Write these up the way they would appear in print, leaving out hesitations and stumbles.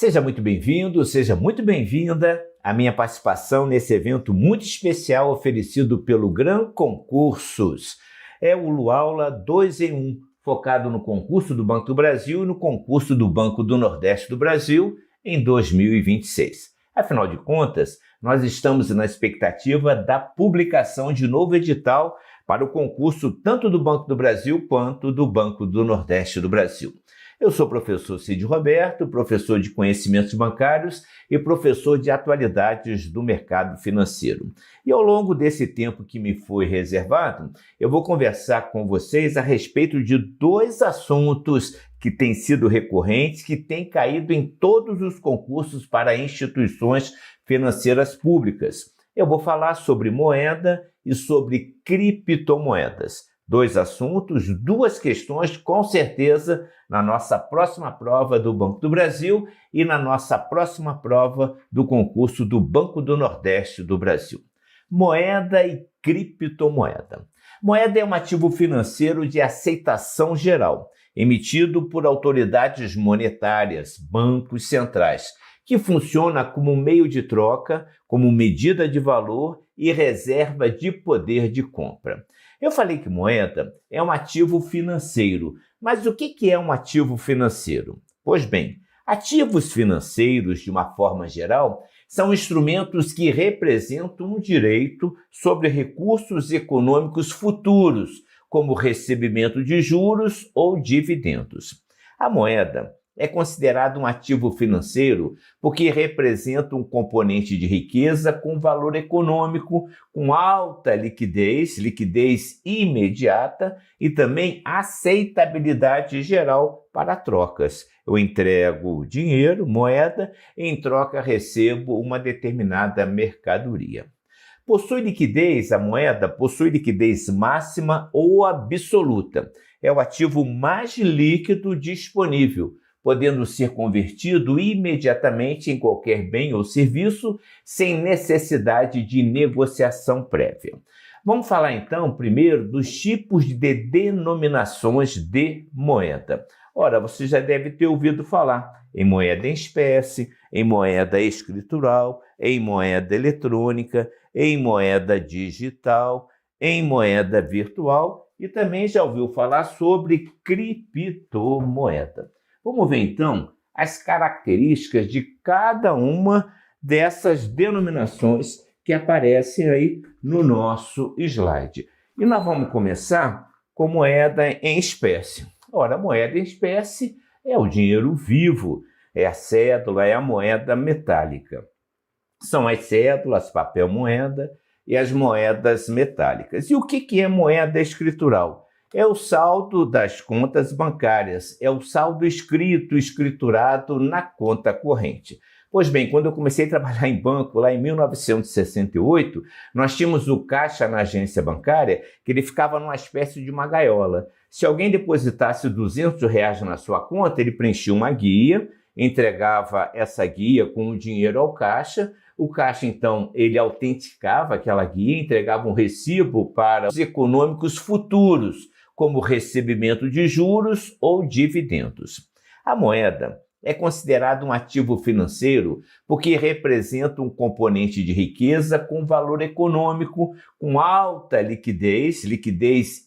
Seja muito bem-vindo, seja muito bem-vinda à minha participação nesse evento muito especial oferecido pelo Gran Concursos. É o Luaula 2 em 1, focado no concurso do Banco do Brasil e no concurso do Banco do Nordeste do Brasil em 2026. Afinal de contas, nós estamos na expectativa da publicação de novo edital para o concurso tanto do Banco do Brasil quanto do Banco do Nordeste do Brasil. Eu sou o professor Cid Roberto, professor de conhecimentos bancários e professor de atualidades do mercado financeiro. E ao longo desse tempo que me foi reservado, eu vou conversar com vocês a respeito de dois assuntos que têm sido recorrentes, que têm caído em todos os concursos para instituições financeiras públicas. Eu vou falar sobre moeda e sobre criptomoedas. Dois assuntos, duas questões, com certeza, na nossa próxima prova do Banco do Brasil e na nossa próxima prova do concurso do Banco do Nordeste do Brasil. Moeda e criptomoeda. Moeda é um ativo financeiro de aceitação geral, emitido por autoridades monetárias, bancos centrais, que funciona como meio de troca, como medida de valor e reserva de poder de compra. Eu falei que moeda é um ativo financeiro, mas o que é um ativo financeiro? Pois bem, ativos financeiros, de uma forma geral, são instrumentos que representam um direito sobre recursos econômicos futuros, como recebimento de juros ou dividendos. A moeda é considerado um ativo financeiro porque representa um componente de riqueza com valor econômico, com alta liquidez imediata e também aceitabilidade geral para trocas. Eu entrego dinheiro, moeda, e em troca recebo uma determinada mercadoria. A moeda possui liquidez máxima ou absoluta. É o ativo mais líquido disponível, podendo ser convertido imediatamente em qualquer bem ou serviço, sem necessidade de negociação prévia. Vamos falar então primeiro dos tipos de denominações de moeda. Ora, você já deve ter ouvido falar em moeda em espécie, em moeda escritural, em moeda eletrônica, em moeda digital, em moeda virtual e também já ouviu falar sobre criptomoeda. Vamos ver, então, as características de cada uma dessas denominações que aparecem aí no nosso slide. E nós vamos começar com moeda em espécie. Ora, a moeda em espécie é o dinheiro vivo, é a cédula, é a moeda metálica. São as cédulas, papel moeda e as moedas metálicas. E o que é moeda escritural? É o saldo das contas bancárias, é o saldo escriturado na conta corrente. Pois bem, quando eu comecei a trabalhar em banco, lá em 1968, nós tínhamos o caixa na agência bancária, que ele ficava numa espécie de uma gaiola. Se alguém depositasse R$200 na sua conta, ele preenchia uma guia, entregava essa guia com o dinheiro ao caixa. O caixa, então, ele autenticava aquela guia, entregava um recibo para os econômicos futuros, como recebimento de juros ou dividendos. A moeda é considerada um ativo financeiro porque representa um componente de riqueza com valor econômico, com alta liquidez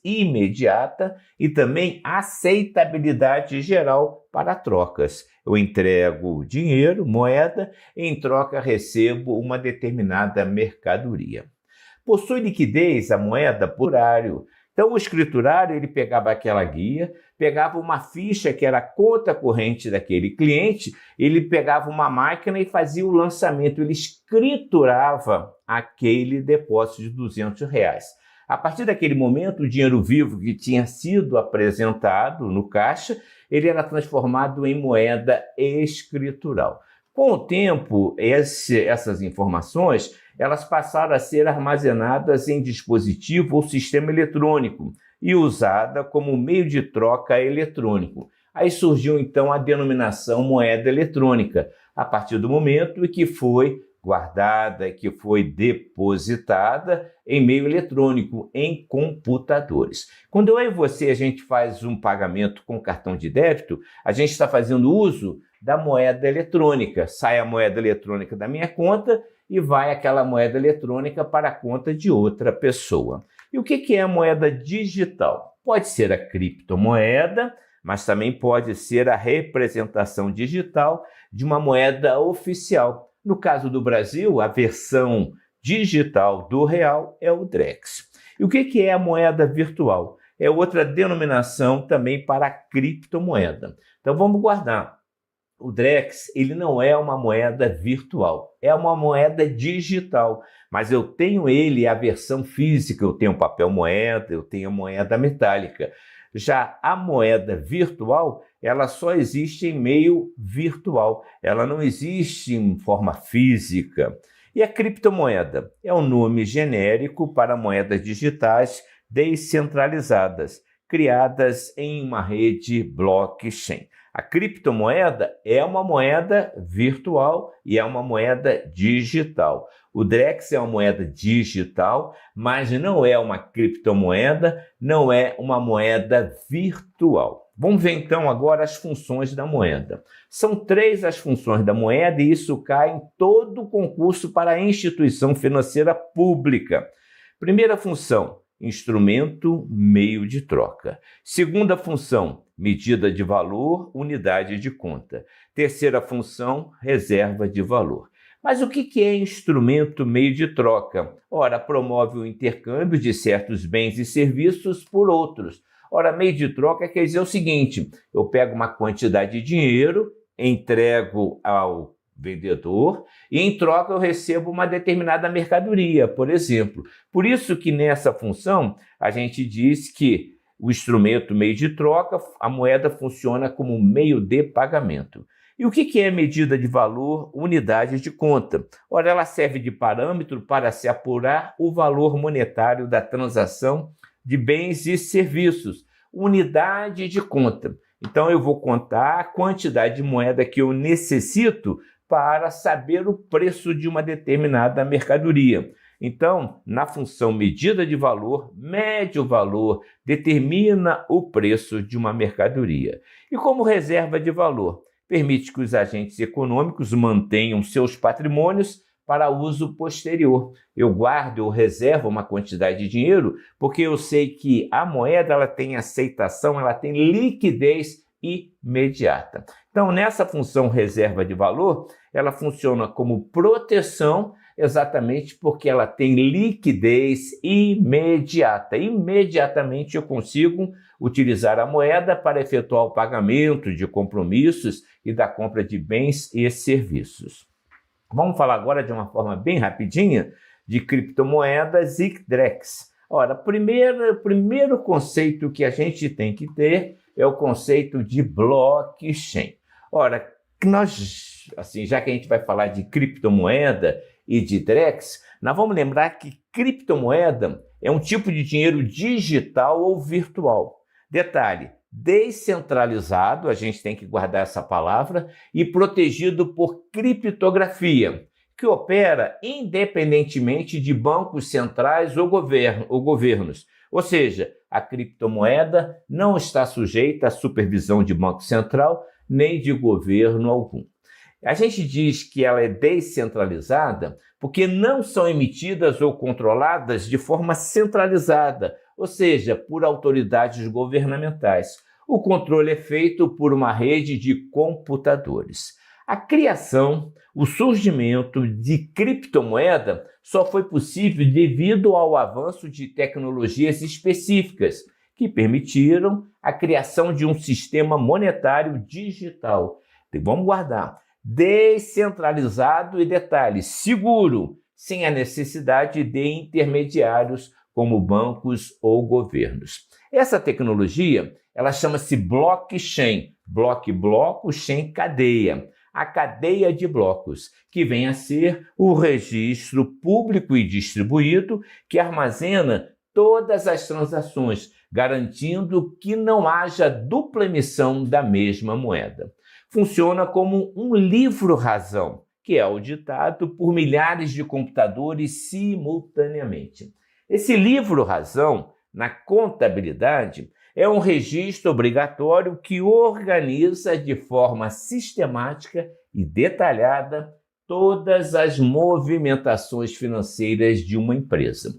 imediata e também aceitabilidade geral para trocas. Eu entrego dinheiro, moeda, e em troca recebo uma determinada mercadoria. Possui liquidez a moeda por horário. Então, o escriturário, ele pegava aquela guia, pegava uma ficha que era a conta corrente daquele cliente, ele pegava uma máquina e fazia o lançamento, ele escriturava aquele depósito de R$200. A partir daquele momento, o dinheiro vivo que tinha sido apresentado no caixa, ele era transformado em moeda escritural. Com o tempo, essas informações elas passaram a ser armazenadas em dispositivo ou sistema eletrônico e usada como meio de troca eletrônico. Aí surgiu então a denominação moeda eletrônica, a partir do momento em que foi guardada, que foi depositada em meio eletrônico, em computadores. Quando eu e você a gente faz um pagamento com cartão de débito, a gente está fazendo uso da moeda eletrônica. Sai a moeda eletrônica da minha conta e vai aquela moeda eletrônica para a conta de outra pessoa. E o que é a moeda digital? Pode ser a criptomoeda, mas também pode ser a representação digital de uma moeda oficial. No caso do Brasil, a versão digital do real é o Drex. E o que é a moeda virtual? É outra denominação também para a criptomoeda. Então vamos guardar. O Drex, ele não é uma moeda virtual, é uma moeda digital, mas eu tenho ele, a versão física, eu tenho papel moeda, eu tenho a moeda metálica. Já a moeda virtual, ela só existe em meio virtual, ela não existe em forma física. E a criptomoeda é um nome genérico para moedas digitais descentralizadas, criadas em uma rede blockchain. A criptomoeda é uma moeda virtual e é uma moeda digital. O Drex é uma moeda digital, mas não é uma criptomoeda, não é uma moeda virtual. Vamos ver então agora as funções da moeda. São 3 as funções da moeda e isso cai em todo concurso para a instituição financeira pública. Primeira função, instrumento, meio de troca. Segunda função, medida de valor, unidade de conta. Terceira função, reserva de valor. Mas o que é instrumento, meio de troca? Ora, promove o intercâmbio de certos bens e serviços por outros. Ora, meio de troca quer dizer o seguinte, eu pego uma quantidade de dinheiro, entrego ao vendedor e em troca eu recebo uma determinada mercadoria, por exemplo. Por isso que nessa função a gente diz que o instrumento meio de troca, a moeda funciona como meio de pagamento. E o que é medida de valor, unidade de conta? Ora, ela serve de parâmetro para se apurar o valor monetário da transação de bens e serviços. Unidade de conta. Então, eu vou contar a quantidade de moeda que eu necessito para saber o preço de uma determinada mercadoria. Então, na função medida de valor, mede o valor, determina o preço de uma mercadoria. E como reserva de valor, permite que os agentes econômicos mantenham seus patrimônios para uso posterior. Eu guardo ou reservo uma quantidade de dinheiro porque eu sei que a moeda ela tem aceitação, ela tem liquidez imediata. Então, nessa função reserva de valor, ela funciona como proteção exatamente porque ela tem liquidez imediata. Imediatamente eu consigo utilizar a moeda para efetuar o pagamento de compromissos e da compra de bens e serviços. Vamos falar agora de uma forma bem rapidinha de criptomoedas e Drex. Ora, primeiro conceito que a gente tem que ter é o conceito de blockchain. Ora, nós, assim, já que a gente vai falar de criptomoeda e de Drex, nós vamos lembrar que criptomoeda é um tipo de dinheiro digital ou virtual. Detalhe, descentralizado, a gente tem que guardar essa palavra, e protegido por criptografia, que opera independentemente de bancos centrais ou governos. Ou seja, a criptomoeda não está sujeita à supervisão de banco central nem de governo algum. A gente diz que ela é descentralizada porque não são emitidas ou controladas de forma centralizada, ou seja, por autoridades governamentais. O controle é feito por uma rede de computadores. A criação, o surgimento de criptomoeda só foi possível devido ao avanço de tecnologias específicas que permitiram a criação de um sistema monetário digital. Vamos guardar. Descentralizado e, detalhe, seguro, sem a necessidade de intermediários como bancos ou governos. Essa tecnologia, ela chama-se blockchain, bloco, chain, cadeia. A cadeia de blocos, que vem a ser o registro público e distribuído que armazena todas as transações, garantindo que não haja dupla emissão da mesma moeda. Funciona como um livro-razão, que é auditado por milhares de computadores simultaneamente. Esse livro-razão, na contabilidade, É um registro obrigatório que organiza de forma sistemática e detalhada todas as movimentações financeiras de uma empresa.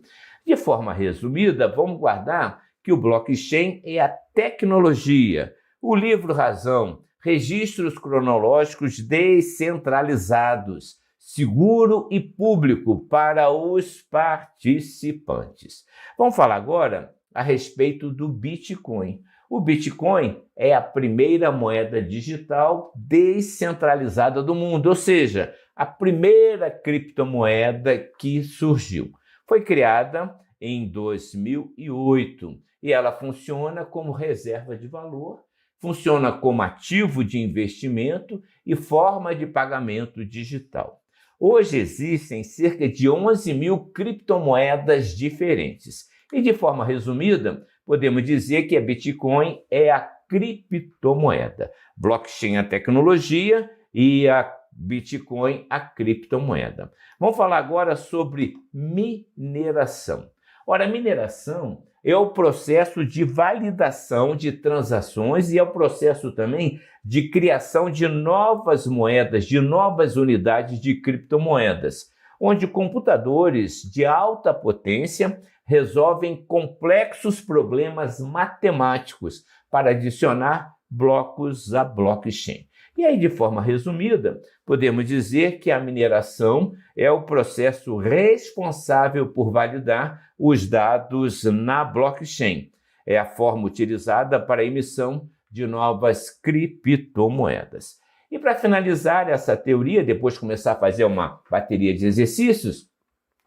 De forma resumida, vamos guardar que o blockchain é a tecnologia, o livro razão, registros cronológicos descentralizados, seguro e público para os participantes. Vamos falar agora a respeito do Bitcoin. O Bitcoin é a primeira moeda digital descentralizada do mundo, ou seja, a primeira criptomoeda que surgiu. Foi criada em 2008 e ela funciona como reserva de valor, funciona como ativo de investimento e forma de pagamento digital. Hoje existem cerca de 11 mil criptomoedas diferentes. E de forma resumida, podemos dizer que a Bitcoin é a criptomoeda. Blockchain é a tecnologia e a Bitcoin a criptomoeda. Vamos falar agora sobre mineração. Ora, a mineração é o processo de validação de transações e é o processo também de criação de novas moedas, de novas unidades de criptomoedas, onde computadores de alta potência resolvem complexos problemas matemáticos para adicionar blocos à blockchain. E aí, de forma resumida, podemos dizer que a mineração é o processo responsável por validar os dados na blockchain. É a forma utilizada para a emissão de novas criptomoedas. E para finalizar essa teoria, depois de começar a fazer uma bateria de exercícios,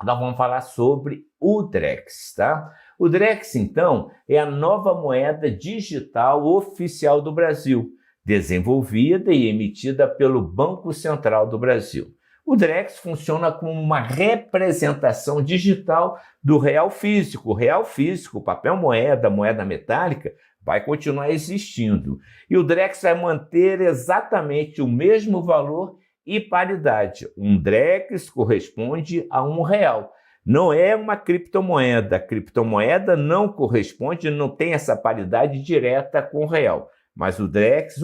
nós vamos falar sobre o Drex, tá? O Drex, então, é a nova moeda digital oficial do Brasil, desenvolvida e emitida pelo Banco Central do Brasil. O Drex funciona como uma representação digital do real físico. O real físico, papel moeda, moeda metálica, vai continuar existindo. E o Drex vai manter exatamente o mesmo valor e paridade. Um Drex corresponde a R$1. Não é uma criptomoeda. A criptomoeda não corresponde, não tem essa paridade direta com o real. Mas um Drex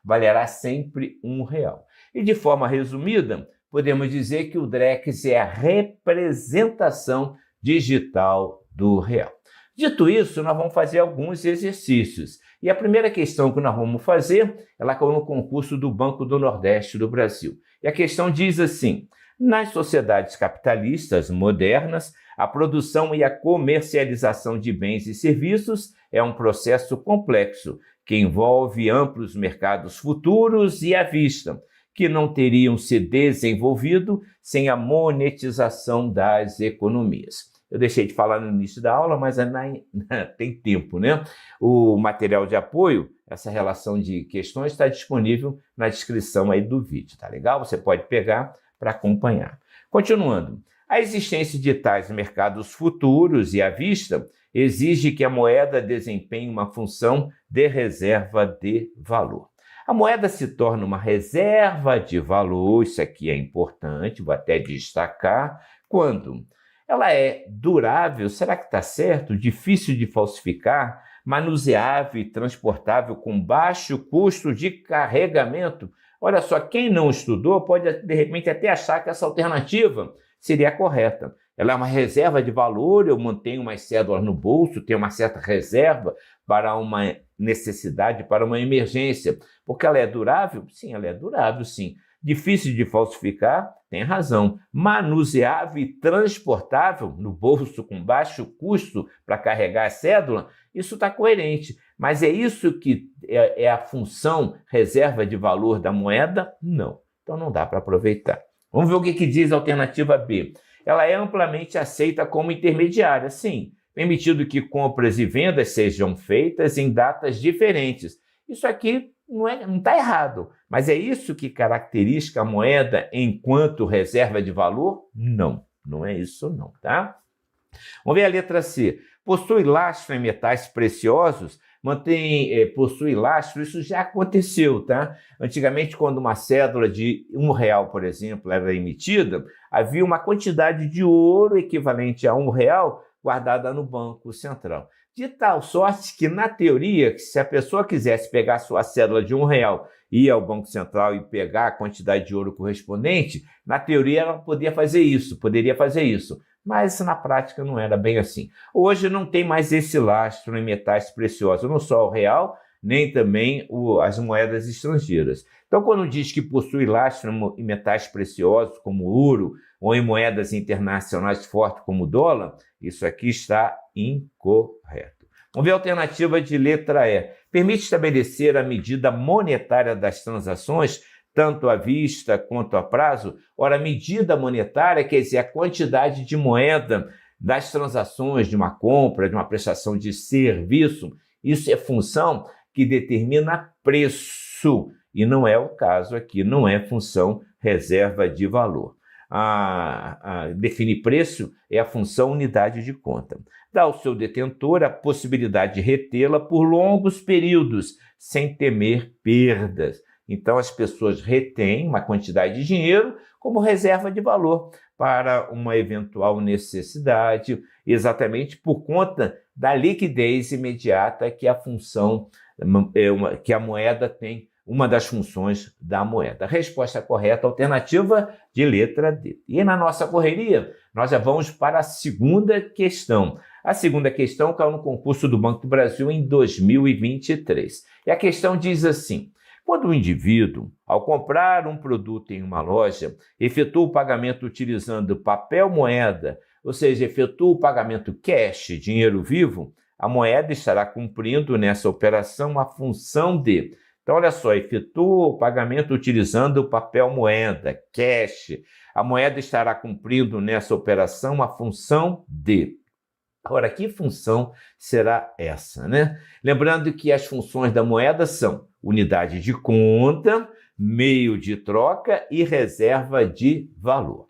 valerá sempre R$1. E de forma resumida, podemos dizer que o Drex é a representação digital do real. Dito isso, nós vamos fazer alguns exercícios. E a primeira questão que nós vamos fazer, ela caiu no concurso do Banco do Nordeste do Brasil. E a questão diz assim: nas sociedades capitalistas modernas, a produção e a comercialização de bens e serviços é um processo complexo, que envolve amplos mercados futuros e à vista, que não teriam se desenvolvido sem a monetização das economias. Eu deixei de falar no início da aula, mas tem tempo, né? O material de apoio, essa relação de questões, está disponível na descrição aí do vídeo, tá legal? Você pode pegar para acompanhar. Continuando, a existência de tais mercados futuros e à vista exige que a moeda desempenhe uma função de reserva de valor. A moeda se torna uma reserva de valor, isso aqui é importante, vou até destacar, quando ela é durável, será que está certo? Difícil de falsificar, manuseável e transportável com baixo custo de carregamento. Olha só, quem não estudou pode de repente até achar que essa alternativa seria a correta. Ela é uma reserva de valor, eu mantenho umas cédulas no bolso, tenho uma certa reserva para uma necessidade, para uma emergência. Porque ela é durável? Sim, ela é durável, sim. Difícil de falsificar? Tem razão. Manuseável e transportável no bolso com baixo custo para carregar a cédula? Isso está coerente. Mas é isso que é a função reserva de valor da moeda? Não. Então não dá para aproveitar. Vamos ver o que diz a alternativa B. Ela é amplamente aceita como intermediária, sim, permitido que compras e vendas sejam feitas em datas diferentes. Isso aqui não está errado, mas é isso que caracteriza a moeda enquanto reserva de valor? Não, não é isso não, tá? Vamos ver a letra C. Possui lastro em metais preciosos, possui lastro, isso já aconteceu, tá? Antigamente, quando uma cédula de R$1, por exemplo, era emitida, havia uma quantidade de ouro equivalente a R$1 guardada no Banco Central. de tal sorte que, na teoria, se a pessoa quisesse pegar sua cédula de R$ 1, ir ao Banco Central e pegar a quantidade de ouro correspondente, na teoria ela poderia fazer isso, mas na prática não era bem assim. Hoje não tem mais esse lastro em metais preciosos, não só o real, nem também as moedas estrangeiras. Então, quando diz que possui lastro em metais preciosos, como ouro, ou em moedas internacionais fortes, como o dólar, isso aqui está incorreto. Vamos ver a alternativa de letra E. Permite estabelecer a medida monetária das transações, tanto à vista quanto a prazo. Ora, a medida monetária quer dizer a quantidade de moeda das transações de uma compra, de uma prestação de serviço. Isso é função que determina preço, e não é o caso aqui, não é função reserva de valor. Definir preço é a função unidade de conta. Dá ao seu detentor a possibilidade de retê-la por longos períodos, sem temer perdas. Então, as pessoas retêm uma quantidade de dinheiro como reserva de valor para uma eventual necessidade, exatamente por conta da liquidez imediata que a função, que a moeda tem, uma das funções da moeda. A resposta correta, alternativa de letra D. E na nossa correria, nós já vamos para a segunda questão. A segunda questão caiu no concurso do Banco do Brasil em 2023. E a questão diz assim: quando o indivíduo, ao comprar um produto em uma loja, efetua o pagamento utilizando papel moeda, ou seja, efetua o pagamento cash, dinheiro vivo, a moeda estará cumprindo nessa operação a função de... Então, olha só, efetua o pagamento utilizando o papel moeda, cash. A moeda estará cumprindo nessa operação a função de... Agora, que função será essa, né? Lembrando que as funções da moeda são unidade de conta, meio de troca e reserva de valor.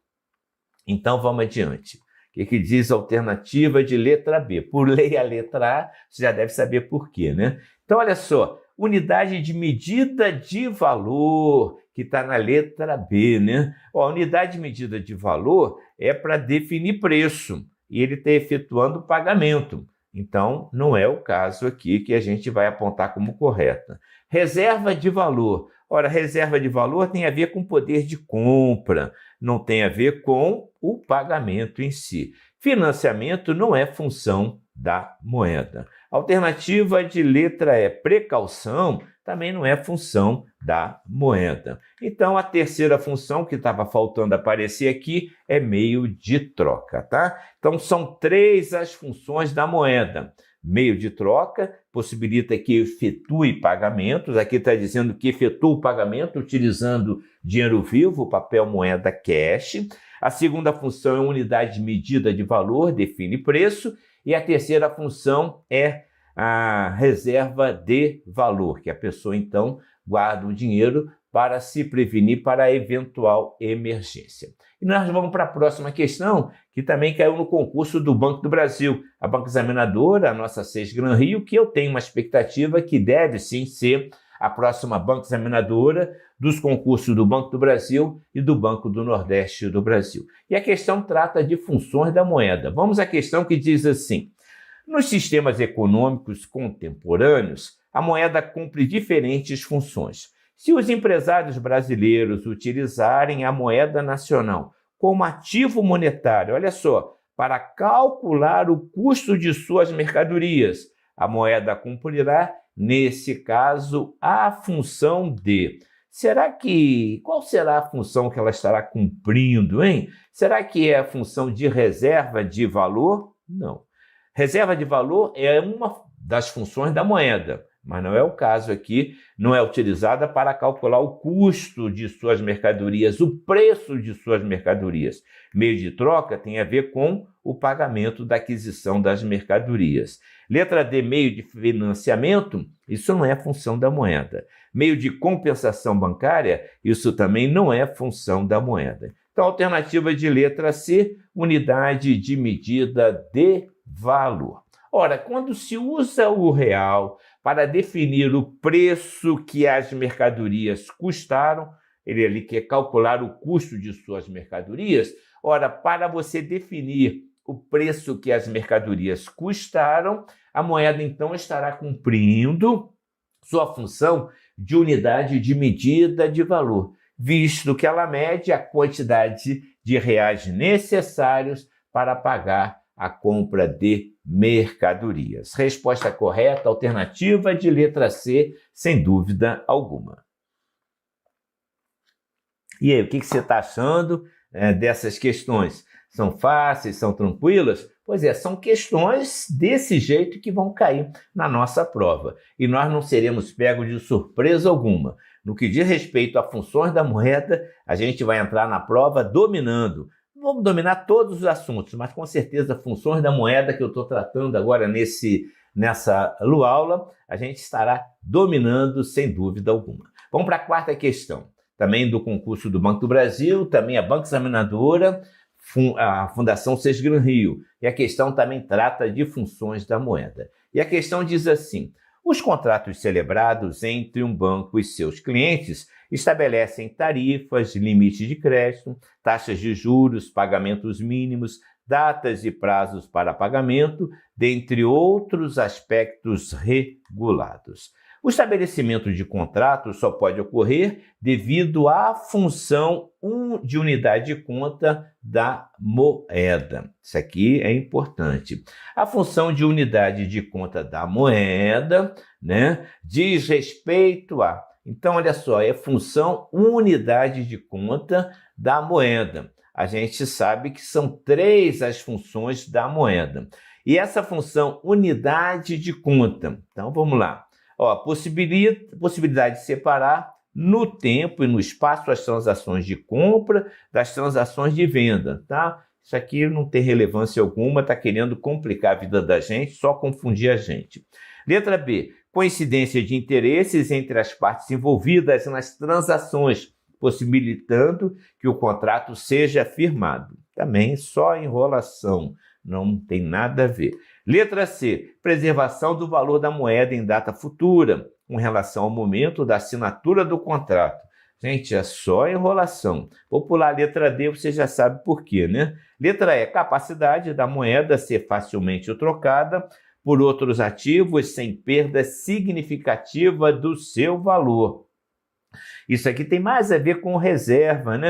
Então, vamos adiante. O que diz a alternativa de letra B? Por lei, a letra A, você já deve saber por quê, né? Então, olha só, unidade de medida de valor, que está na letra B, né? A unidade de medida de valor é para definir preço, e ele está efetuando o pagamento. Então, não é o caso aqui que a gente vai apontar como correta. Reserva de valor. Ora, reserva de valor tem a ver com poder de compra, não tem a ver com o pagamento em si. Financiamento não é função da moeda. Alternativa de letra E, precaução, também não é função da moeda. Então, a terceira função que estava faltando aparecer aqui é meio de troca, tá? Então, são três as funções da moeda. Meio de troca possibilita que efetue pagamentos. Aqui está dizendo que efetua o pagamento utilizando dinheiro vivo, papel moeda cash. A segunda função é unidade de medida de valor, define preço. E a terceira função é a reserva de valor, que a pessoa, então, guarda o dinheiro para se prevenir para a eventual emergência. E nós vamos para a próxima questão, que também caiu no concurso do Banco do Brasil. A banca examinadora, a nossa SES Gran Rio, que eu tenho uma expectativa que deve sim ser a próxima banca examinadora dos concursos do Banco do Brasil e do Banco do Nordeste do Brasil. E a questão trata de funções da moeda. Vamos à questão que diz assim: nos sistemas econômicos contemporâneos, a moeda cumpre diferentes funções. Se os empresários brasileiros utilizarem a moeda nacional como ativo monetário, olha só, para calcular o custo de suas mercadorias, a moeda cumprirá, nesse caso, a função de... Qual será a função que ela estará cumprindo, hein? Será que é a função de reserva de valor? Não. Reserva de valor é uma das funções da moeda, mas não é o caso aqui, não é utilizada para calcular o custo de suas mercadorias, o preço de suas mercadorias. Meio de troca tem a ver com o pagamento da aquisição das mercadorias. Letra D, meio de financiamento, isso não é função da moeda. Meio de compensação bancária, isso também não é função da moeda. Então, alternativa de letra C, unidade de medida de valor. Ora, quando se usa o real para definir o preço que as mercadorias custaram, ele ali quer calcular o custo de suas mercadorias. Ora, para você definir o preço que as mercadorias custaram, a moeda então estará cumprindo sua função de unidade de medida de valor, visto que ela mede a quantidade de reais necessários para pagar a compra de mercadorias. Resposta correta, alternativa de letra C, sem dúvida alguma. E aí, o que você está achando dessas questões? São fáceis, são tranquilas? Pois é, são questões desse jeito que vão cair na nossa prova. E nós não seremos pegos de surpresa alguma. No que diz respeito a funções da moeda, a gente vai entrar na prova dominando. Não vamos dominar todos os assuntos, mas com certeza funções da moeda que eu estou tratando agora nessa aula, a gente estará dominando sem dúvida alguma. Vamos para a quarta questão. Também do concurso do Banco do Brasil, também a Banca Examinadora, a Fundação Sesgran Rio. E a questão também trata de funções da moeda. E a questão diz assim: os contratos celebrados entre um banco e seus clientes estabelecem tarifas, limites de crédito, taxas de juros, pagamentos mínimos, datas e prazos para pagamento, dentre outros aspectos regulados. O estabelecimento de contrato só pode ocorrer devido à função de unidade de conta da moeda. Isso aqui é importante. A função de unidade de conta da moeda, diz respeito a... Então, olha só, é função unidade de conta da moeda. A gente sabe que são 3 as funções da moeda. E essa função unidade de conta, então vamos lá. Possibilidade de separar no tempo e no espaço as transações de compra das transações de venda, tá? Isso aqui não tem relevância alguma, está querendo complicar a vida da gente, só confundir a gente. Letra B, coincidência de interesses entre as partes envolvidas nas transações, possibilitando que o contrato seja firmado. Também só enrolação, não tem nada a ver. Letra C, preservação do valor da moeda em data futura, com relação ao momento da assinatura do contrato. Gente, é só enrolação. Vou pular a letra D, você já sabe por quê, né? Letra E, capacidade da moeda ser facilmente trocada por outros ativos sem perda significativa do seu valor. Isso aqui tem mais a ver com reserva,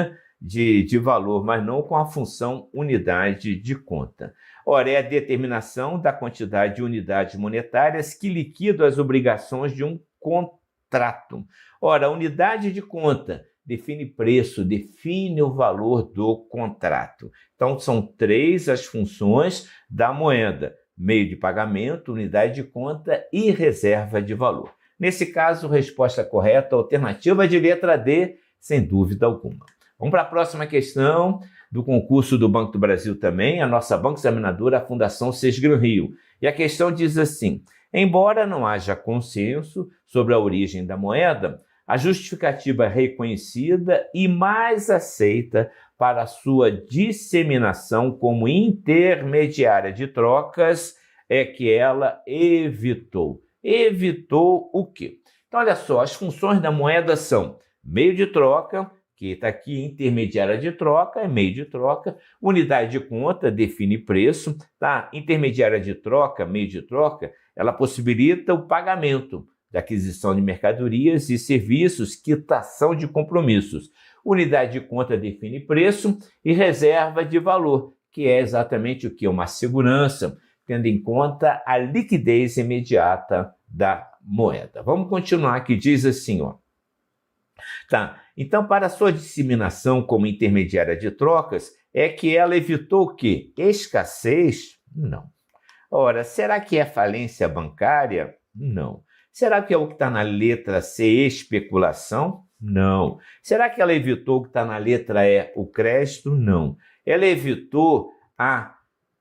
de valor, mas não com a função unidade de conta. Ora, é a determinação da quantidade de unidades monetárias que liquidam as obrigações de um contrato. Ora, a unidade de conta define preço, define o valor do contrato. Então, são 3 as funções da moeda: meio de pagamento, unidade de conta e reserva de valor. Nesse caso, resposta correta, alternativa de letra D, sem dúvida alguma. Vamos para a próxima questão do concurso do Banco do Brasil também, a nossa banca examinadora, a Fundação Sesgran Rio. E a questão diz assim: embora não haja consenso sobre a origem da moeda, a justificativa reconhecida e mais aceita para sua disseminação como intermediária de trocas é que ela evitou. Evitou o quê? Então, olha só, as funções da moeda são meio de troca, que está aqui, intermediária de troca, é meio de troca, unidade de conta, define preço, tá? Intermediária de troca, meio de troca, ela possibilita o pagamento da aquisição de mercadorias e serviços, quitação de compromissos. Unidade de conta define preço e reserva de valor, que é exatamente o que? Uma segurança, tendo em conta a liquidez imediata da moeda. Vamos continuar, que diz assim, Tá, então para sua disseminação como intermediária de trocas, é que ela evitou o quê? Escassez? Não. Ora, será que é falência bancária? Não. Será que é o que está na letra C, especulação? Não. Será que ela evitou o que está na letra E, o crédito? Não. Ela evitou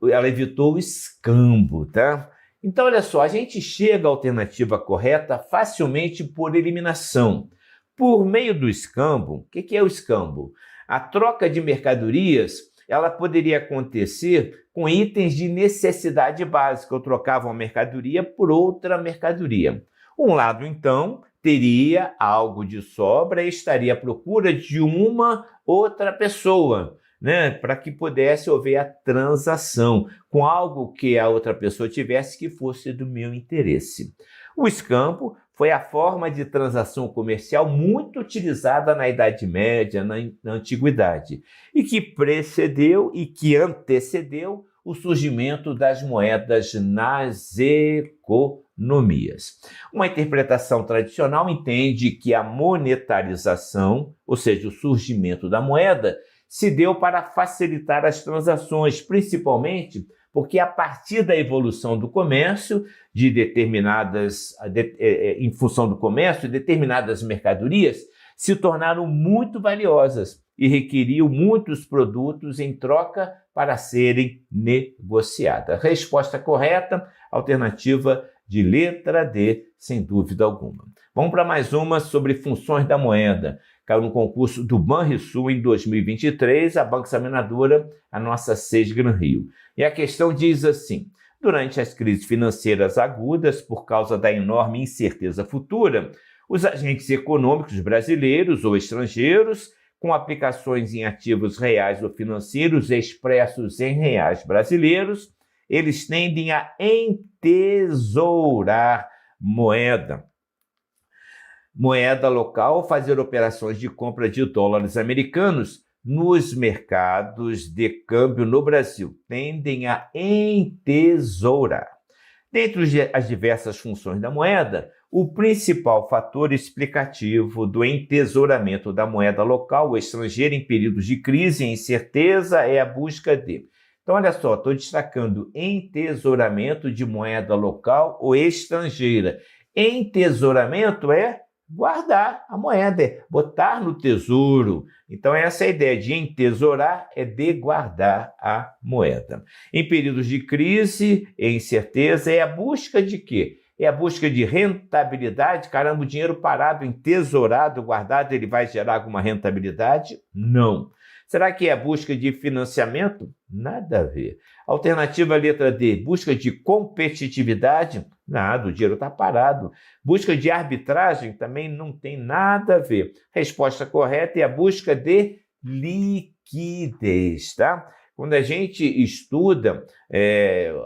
o escambo, tá? Então, olha só, a gente chega à alternativa correta facilmente por eliminação. Por meio do escambo, o que é o escambo? A troca de mercadorias, ela poderia acontecer com itens de necessidade básica. Eu trocava uma mercadoria por outra mercadoria. Um lado, então, teria algo de sobra e estaria à procura de uma outra pessoa. né, para que pudesse haver a transação com algo que a outra pessoa tivesse que fosse do meu interesse. O escambo foi a forma de transação comercial muito utilizada na Idade Média, na Antiguidade, e que precedeu e que antecedeu o surgimento das moedas nas economias. Uma interpretação tradicional entende que a monetarização, ou seja, o surgimento da moeda, se deu para facilitar as transações, principalmente porque a partir da evolução do comércio, em função do comércio, determinadas mercadorias se tornaram muito valiosas e requeriam muitos produtos em troca para serem negociadas. Resposta correta, alternativa de letra D, sem dúvida alguma. Vamos para mais uma sobre funções da moeda. Caiu no concurso do Banrisul em 2023, a banca examinadora, a nossa Sesgran Rio. E a questão diz assim: durante as crises financeiras agudas, por causa da enorme incerteza futura, os agentes econômicos brasileiros ou estrangeiros, com aplicações em ativos reais ou financeiros expressos em reais brasileiros, eles tendem a entesourar moeda local, fazer operações de compra de dólares americanos nos mercados de câmbio no Brasil. Tendem a entesourar. Dentre as diversas funções da moeda, o principal fator explicativo do entesouramento da moeda local ou estrangeira em períodos de crise e incerteza é a busca de... Então, olha só, estou destacando entesouramento de moeda local ou estrangeira. Entesouramento é guardar a moeda, é botar no tesouro. Então, essa é a ideia de entesourar, é de guardar a moeda. Em períodos de crise e incerteza, é a busca de quê? É a busca de rentabilidade. Caramba, o dinheiro parado, entesourado, guardado, ele vai gerar alguma rentabilidade? Não. Será que é a busca de financiamento? Nada a ver. Alternativa letra D, busca de competitividade? Nada, o dinheiro está parado. Busca de arbitragem? Também não tem nada a ver. Resposta correta é a busca de liquidez, tá? Quando a gente estuda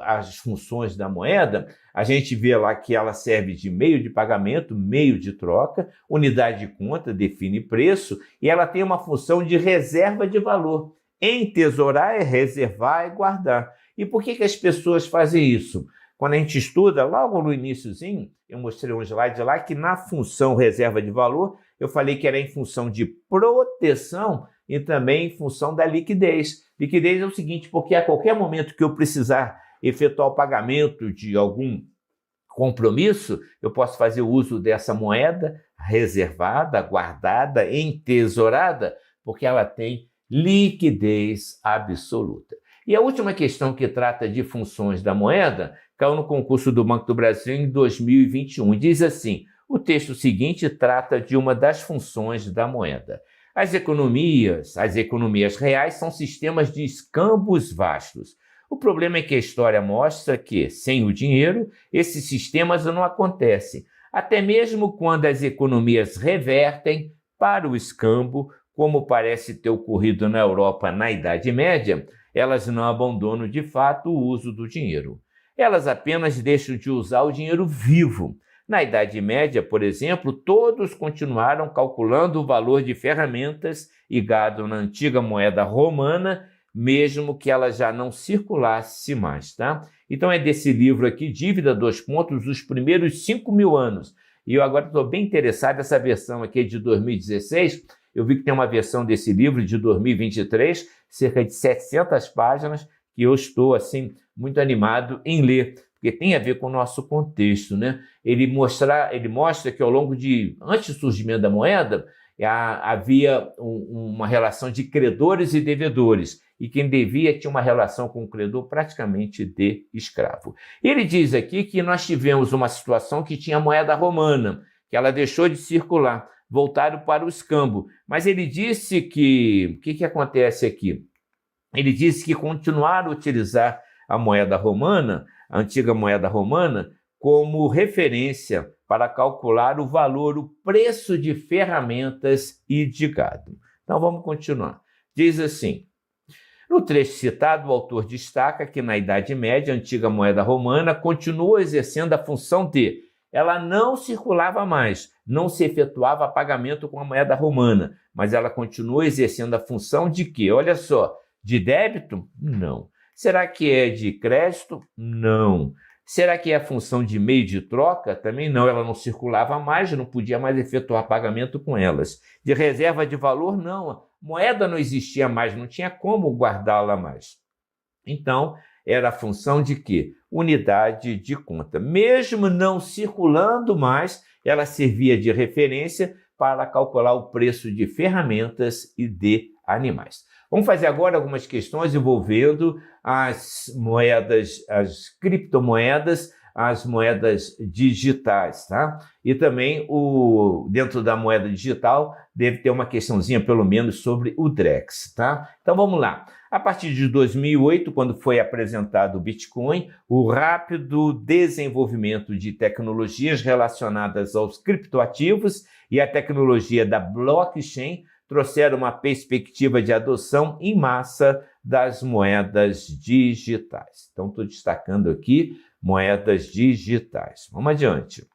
as funções da moeda, a gente vê lá que ela serve de meio de pagamento, meio de troca, unidade de conta, define preço, e ela tem uma função de reserva de valor. Entesourar é reservar e guardar. E por que as pessoas fazem isso? Quando a gente estuda, logo no iniciozinho, eu mostrei um slide lá que na função reserva de valor, eu falei que era em função de proteção e também em função da liquidez. Liquidez é o seguinte, porque a qualquer momento que eu precisar efetuar o pagamento de algum compromisso, eu posso fazer uso dessa moeda reservada, guardada, entesourada, porque ela tem liquidez absoluta. E a última questão que trata de funções da moeda caiu no concurso do Banco do Brasil em 2021 e diz assim: o texto seguinte trata de uma das funções da moeda. As economias reais são sistemas de escambos vastos. O problema é que a história mostra que, sem o dinheiro, esses sistemas não acontecem. Até mesmo quando as economias revertem para o escambo, como parece ter ocorrido na Europa na Idade Média, elas não abandonam de fato o uso do dinheiro. Elas apenas deixam de usar o dinheiro vivo. Na Idade Média, por exemplo, todos continuaram calculando o valor de ferramentas e gado na antiga moeda romana, mesmo que ela já não circulasse mais, tá? Então é desse livro aqui, Dívida, os primeiros 5.000 anos. E eu agora estou bem interessado nessa versão aqui de 2016. Eu vi que tem uma versão desse livro de 2023, cerca de 700 páginas, que eu estou, assim, muito animado em ler, porque tem a ver com o nosso contexto, né? Ele mostra que antes do surgimento da moeda, havia uma relação de credores e devedores, e quem devia tinha uma relação com o credor praticamente de escravo. Ele diz aqui que nós tivemos uma situação que tinha a moeda romana, que ela deixou de circular, voltaram para o escambo. Mas ele disse que... O que acontece aqui? Ele disse que continuaram a utilizar a moeda romana, a antiga moeda romana, como referência para calcular o valor, o preço de ferramentas e de gado. Então vamos continuar. Diz assim: No trecho citado, o autor destaca que na Idade Média, a antiga moeda romana continuou exercendo a função de ela não circulava mais, não se efetuava pagamento com a moeda romana, mas ela continuou exercendo a função de quê? Olha só, de débito? Não. Será que é de crédito? Não. Será que é a função de meio de troca? Também não, ela não circulava mais, não podia mais efetuar pagamento com elas. De reserva de valor? Não, moeda não existia mais, não tinha como guardá-la mais. Então, era a função de quê? Unidade de conta. Mesmo não circulando mais, ela servia de referência para calcular o preço de ferramentas e de animais. Vamos fazer agora algumas questões envolvendo as moedas, as criptomoedas, as moedas digitais, tá? E também dentro da moeda digital deve ter uma questãozinha pelo menos sobre o Drex, tá? Então vamos lá. A partir de 2008, quando foi apresentado o Bitcoin, o rápido desenvolvimento de tecnologias relacionadas aos criptoativos e a tecnologia da blockchain trouxeram uma perspectiva de adoção em massa das moedas digitais. Então, estou destacando aqui moedas digitais. Vamos adiante.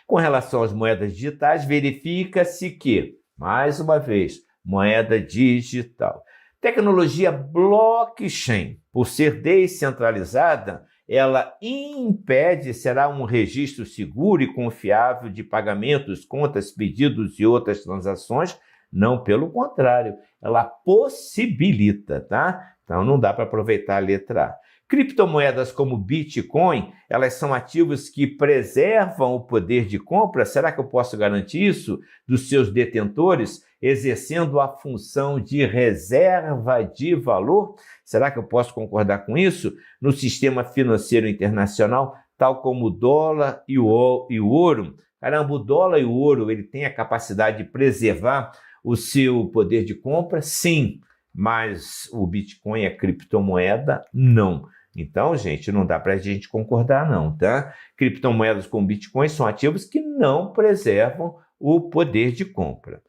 Com relação às moedas digitais, verifica-se que, mais uma vez, moeda digital. Tecnologia blockchain, por ser descentralizada, ela impede, será um registro seguro e confiável de pagamentos, contas, pedidos e outras transações? Não, pelo contrário, ela possibilita, tá? Então não dá para aproveitar a letra A. Criptomoedas como Bitcoin, elas são ativos que preservam o poder de compra. Será que eu posso garantir isso dos seus detentores, exercendo a função de reserva de valor? Será que eu posso concordar com isso? No sistema financeiro internacional, tal como o dólar e o ouro. Caramba, o dólar e o ouro, ele tem a capacidade de preservar o seu poder de compra? Sim, mas o Bitcoin é criptomoeda? Não. Então, gente, não dá para a gente concordar não, tá? Criptomoedas como Bitcoin são ativos que não preservam o poder de compra.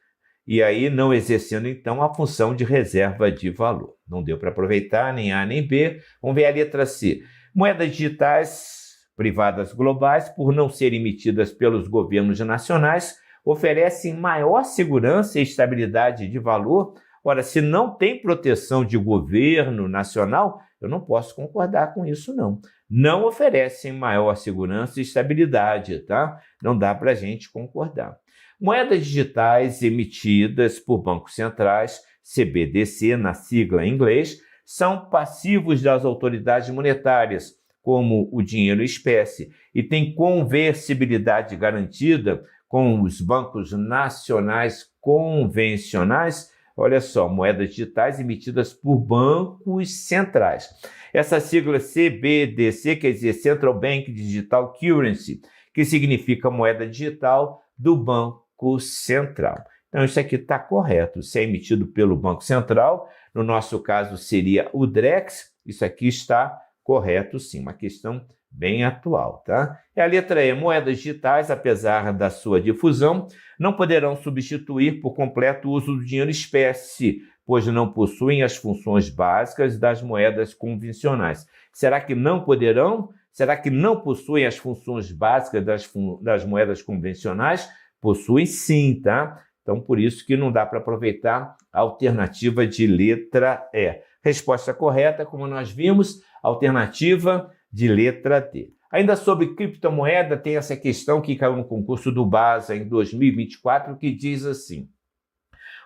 E aí, não exercendo, então, a função de reserva de valor. Não deu para aproveitar nem A nem B. Vamos ver a letra C. Moedas digitais privadas globais, por não serem emitidas pelos governos nacionais, oferecem maior segurança e estabilidade de valor. Ora, se não tem proteção de governo nacional, eu não posso concordar com isso, não. Não oferecem maior segurança e estabilidade, tá? Não dá para a gente concordar. Moedas digitais emitidas por bancos centrais, CBDC, na sigla em inglês, são passivos das autoridades monetárias, como o dinheiro em espécie, e têm conversibilidade garantida com os bancos nacionais convencionais. Olha só, moedas digitais emitidas por bancos centrais. Essa sigla CBDC quer dizer Central Bank Digital Currency, que significa moeda digital do Banco Central. Então, isso aqui está correto. Se é emitido pelo Banco Central, no nosso caso seria o Drex, isso aqui está correto sim, uma questão bem atual, tá? E a letra E, moedas digitais, apesar da sua difusão, não poderão substituir por completo o uso do dinheiro espécie, pois não possuem as funções básicas das moedas convencionais. Será que não poderão? Será que não possuem as funções básicas das moedas convencionais? Possuem sim, tá? Então, por isso que não dá para aproveitar a alternativa de letra E. Resposta correta, como nós vimos, alternativa de letra D. Ainda sobre criptomoeda, tem essa questão que caiu no concurso do BASA em 2024, que diz assim: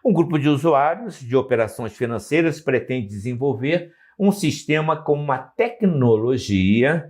um grupo de usuários de operações financeiras pretende desenvolver um sistema com uma tecnologia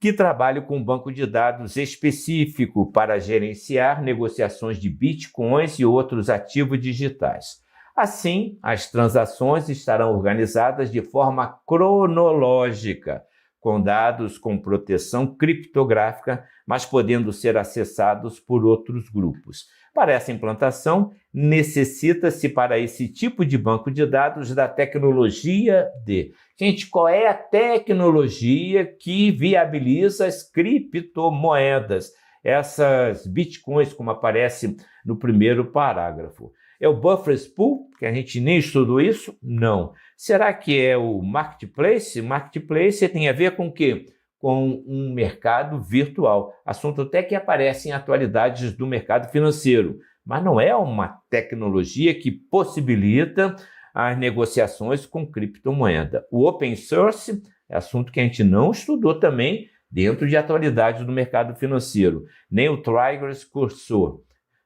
que trabalhe com um banco de dados específico para gerenciar negociações de bitcoins e outros ativos digitais. Assim, as transações estarão organizadas de forma cronológica, com dados com proteção criptográfica, mas podendo ser acessados por outros grupos. Para essa implantação, necessita-se para esse tipo de banco de dados da tecnologia de... Gente, qual é a tecnologia que viabiliza as criptomoedas? Essas bitcoins, como aparece no primeiro parágrafo. É o Buffer Spool? que a gente nem estudou isso? Não. Será que é o marketplace? Marketplace tem a ver com o quê? Com um mercado virtual. Assunto até que aparece em atualidades do mercado financeiro, mas não é uma tecnologia que possibilita as negociações com criptomoeda. O open source é assunto que a gente não estudou também dentro de atualidades do mercado financeiro, nem o Triggers Cursor.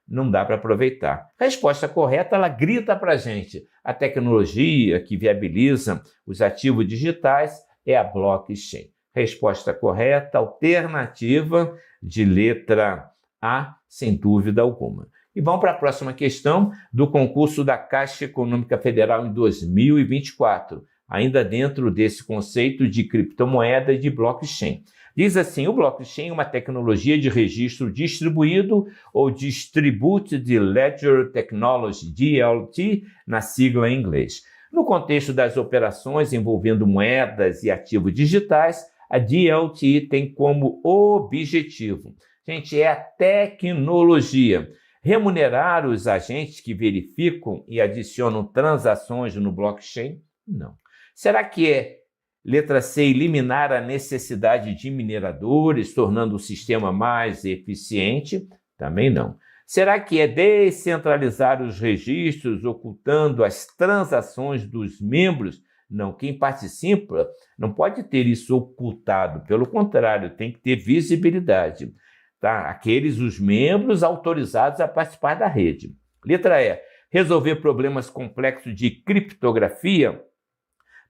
Não dá para aproveitar. A resposta correta, ela grita para a gente. A tecnologia que viabiliza os ativos digitais é a blockchain. Resposta correta, alternativa de letra A, sem dúvida alguma. E vamos para a próxima questão do concurso da Caixa Econômica Federal em 2024, ainda dentro desse conceito de criptomoeda e de blockchain. Diz assim, o blockchain é uma tecnologia de registro distribuído ou Distributed Ledger Technology, DLT, na sigla em inglês. No contexto das operações envolvendo moedas e ativos digitais, a DLT tem como objetivo, gente, é a tecnologia, remunerar os agentes que verificam e adicionam transações no blockchain? Não. Será que é, letra C, eliminar a necessidade de mineradores, tornando o sistema mais eficiente? Também não. Será que é descentralizar os registros, ocultando as transações dos membros? Não, quem participa não pode ter isso ocultado, pelo contrário, tem que ter visibilidade. Tá? Os membros autorizados a participar da rede. Letra E, resolver problemas complexos de criptografia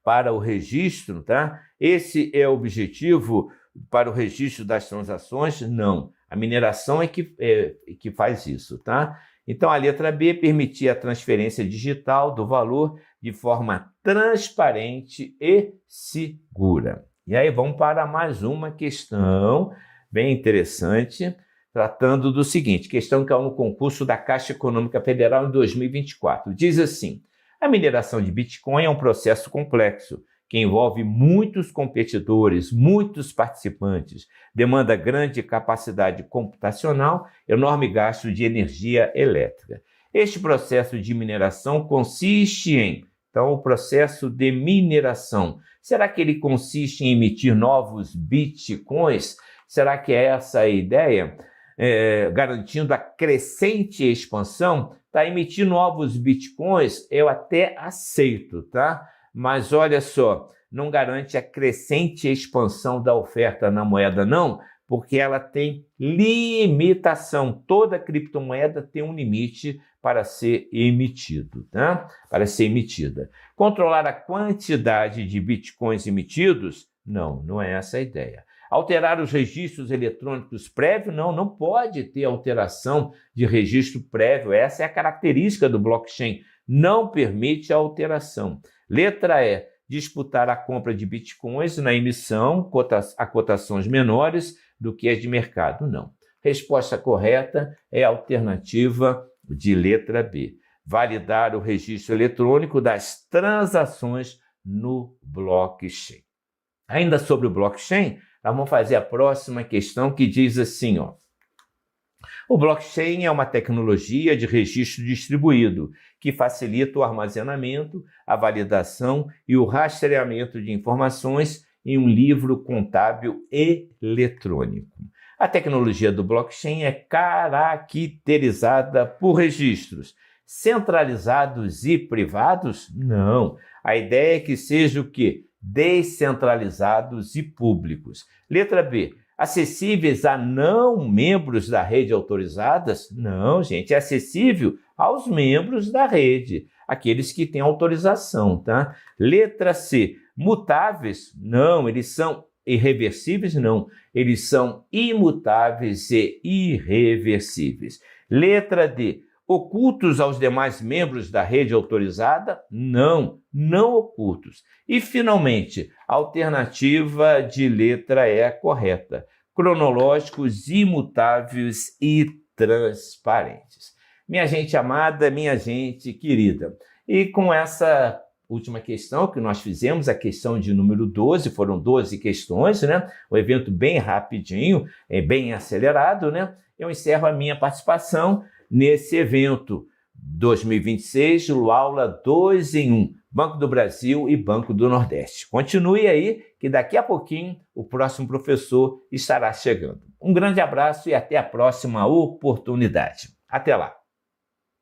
para o registro, tá? Esse é o objetivo para o registro das transações? Não. A mineração é que faz isso, tá? Então, a letra B, permitir a transferência digital do valor de forma transparente e segura. E aí, vamos para mais uma questão bem interessante, tratando do seguinte, questão que caiu no concurso da Caixa Econômica Federal em 2024. Diz assim, a mineração de Bitcoin é um processo complexo, que envolve muitos competidores, muitos participantes, demanda grande capacidade computacional, enorme gasto de energia elétrica. Este processo de mineração consiste em, então, o processo de mineração, será que ele consiste em emitir novos bitcoins? Será que é essa a ideia? Garantindo a crescente expansão? Tá, emitir novos bitcoins, eu até aceito, tá? Mas olha só, não garante a crescente expansão da oferta na moeda, não, porque ela tem limitação. Toda criptomoeda tem um limite para ser emitido, tá? Para ser emitida. Controlar a quantidade de bitcoins emitidos? Não, não é essa a ideia. Alterar os registros eletrônicos prévios? Não, não pode ter alteração de registro prévio. Essa é a característica do blockchain. Não permite a alteração. Letra E, disputar a compra de bitcoins na emissão a cotações menores do que as de mercado. Não. Resposta correta é a alternativa de letra B. Validar o registro eletrônico das transações no blockchain. Ainda sobre o blockchain, nós vamos fazer a próxima questão que diz assim, ó. O blockchain é uma tecnologia de registro distribuído que facilita o armazenamento, a validação e o rastreamento de informações em um livro contábil eletrônico. A tecnologia do blockchain é caracterizada por registros centralizados e privados? Não. A ideia é que seja o quê? Descentralizados e públicos. Letra B, acessíveis a não membros da rede autorizadas? Não, gente, é acessível aos membros da rede, aqueles que têm autorização, tá? Letra C, mutáveis? Não, eles são irreversíveis? Não, eles são imutáveis e irreversíveis. Letra D, ocultos aos demais membros da rede autorizada? Não, não ocultos. E, finalmente, a alternativa de letra E correta. Cronológicos, imutáveis e transparentes. Minha gente amada, minha gente querida. E com essa última questão que nós fizemos, a questão de número 12, foram 12 questões, né? Um evento bem rapidinho, bem acelerado, né? Eu encerro a minha participação nesse evento 2026, Luaula 2 em 1, Banco do Brasil e Banco do Nordeste. Continue aí, que daqui a pouquinho o próximo professor estará chegando. Um grande abraço e até a próxima oportunidade. Até lá!